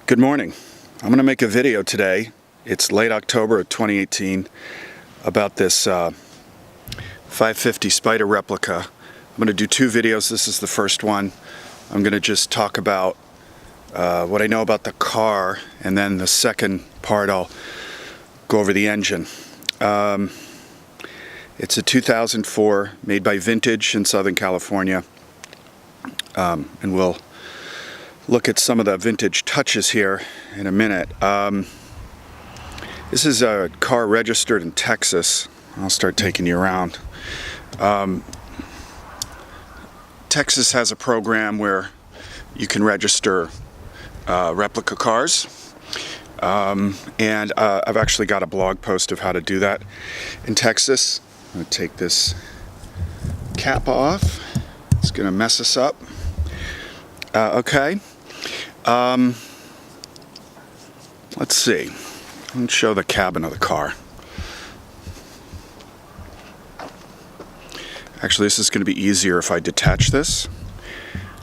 Good morning. I'm going to make a video today. It's late October of 2018 about this 550 Spyder replica. I'm going to do two videos. This is the first one. I'm going to just talk about what I know about the car, and then the second part I'll go over the engine. It's a 2004, made by Vintage in Southern California, and we'll look at some of the vintage touches here in a minute. This is a car registered in Texas. I'll start taking you around. Texas has a program where you can register replica cars, and I've actually got a blog post of how to do that in Texas. I'm going to take this cap off. It's going to mess us up. Okay. Let's see. Let's show the cabin of the car. Actually, this is going to be easier if I detach this.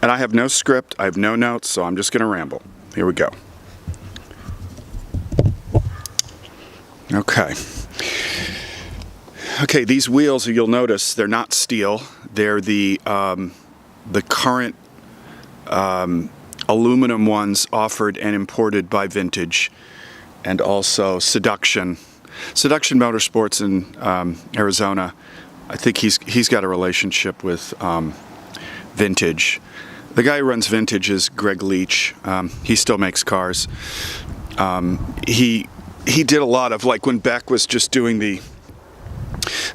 And I have no script, I have no notes, so I'm just going to ramble. Here we go. Okay. Okay, these wheels, you'll notice, they're not steel. They're the current aluminum ones offered and imported by Vintage, and also Seduction Motorsports in Arizona. I think he's got a relationship with Vintage. The guy who runs Vintage is Greg Leach. He still makes cars. He did a lot of, like when Beck was just doing the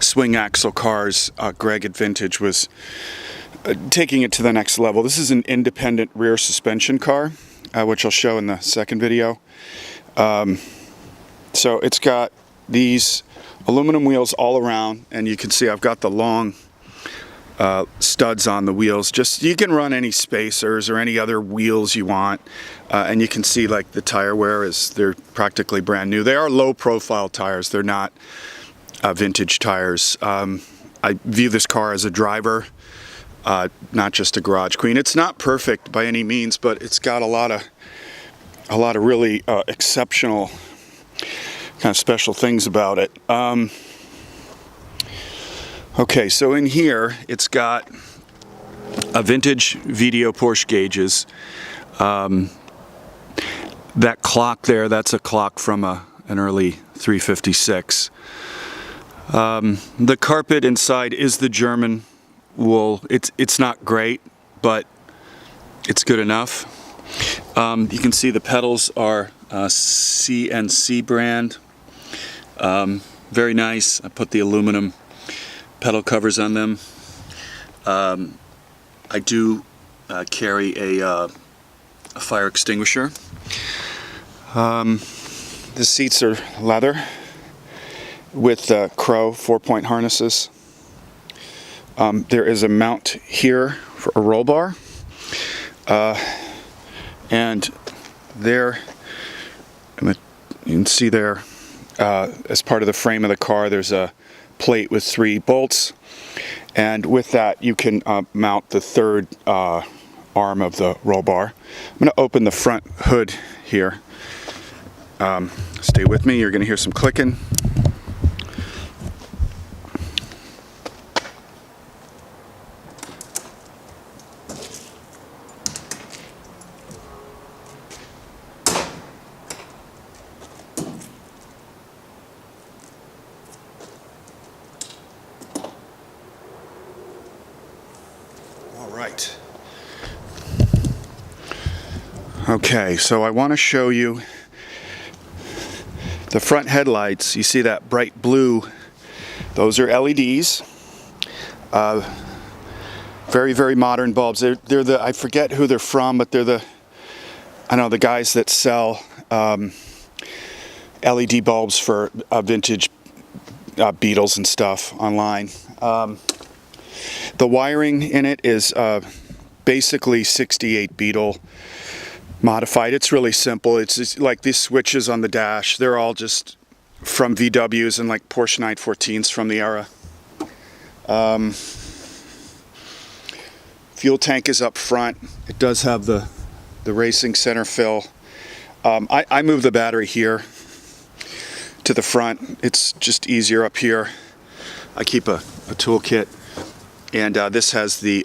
swing axle cars, Greg at Vintage was taking it to the next level. This is an independent rear suspension car, which I'll show in the second video. So it's got these aluminum wheels all around, and you can see I've got the long studs on the wheels. Just, you can run any spacers or any other wheels you want, and you can see like the tire wear is, they're practically brand new. They are low profile tires, they're not vintage tires. I view this car as a driver, not just a garage queen. It's not perfect by any means, but it's got a lot of really exceptional kind of special things about it. Okay, so in here it's got a Vintage VDO Porsche gauges. That clock there, that's a clock from an early 356. The carpet inside is the German wool. It's not great, but it's good enough. You can see the pedals are CNC brand. Very nice. I put the aluminum pedal covers on them. I do carry a fire extinguisher. The seats are leather with Crow 4-point harnesses. There is a mount here for a roll bar. And there, you can see there, as part of the frame of the car, there's a plate with 3 bolts. And with that, you can mount the third arm of the roll bar. I'm going to open the front hood here. Stay with me, you're going to hear some clicking. Right. Okay, so I want to show you the front headlights. You see that bright blue? Those are LEDs. Very, very modern bulbs. They're the, I forget who they're from, but they're the, I know the guys that sell LED bulbs for vintage Beetles and stuff online. The wiring in it is basically 68 Beetle modified. It's really simple. It's just like these switches on the dash. They're all just from VWs and like Porsche 914s from the era. Fuel tank is up front. It does have the racing center fill. I move the battery here to the front. It's just easier up here. I keep a toolkit, and this has the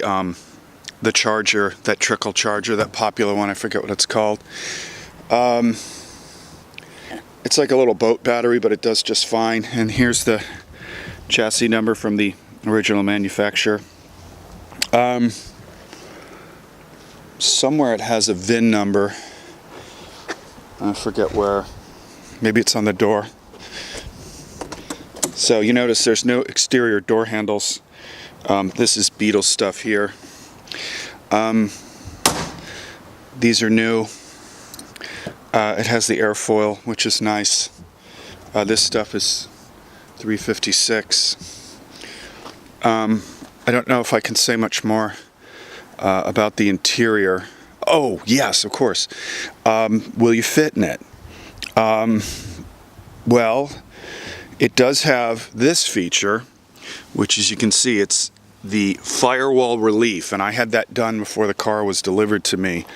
charger, that trickle charger, that popular one. I forget what it's called. It's like a little boat battery, but it does just fine. And here's the chassis number from the original manufacturer. Somewhere it has a VIN number. I forget where. Maybe it's on the door. So you notice there's no exterior door handles. This is Beetle stuff here. These are new. It has the airfoil, which is nice. This stuff is $356. I don't know if I can say much more about the interior. Oh, yes, of course. Will you fit in it? Well, it does have this feature, which, as you can see, it's the firewall relief, and I had that done before the car was delivered to me.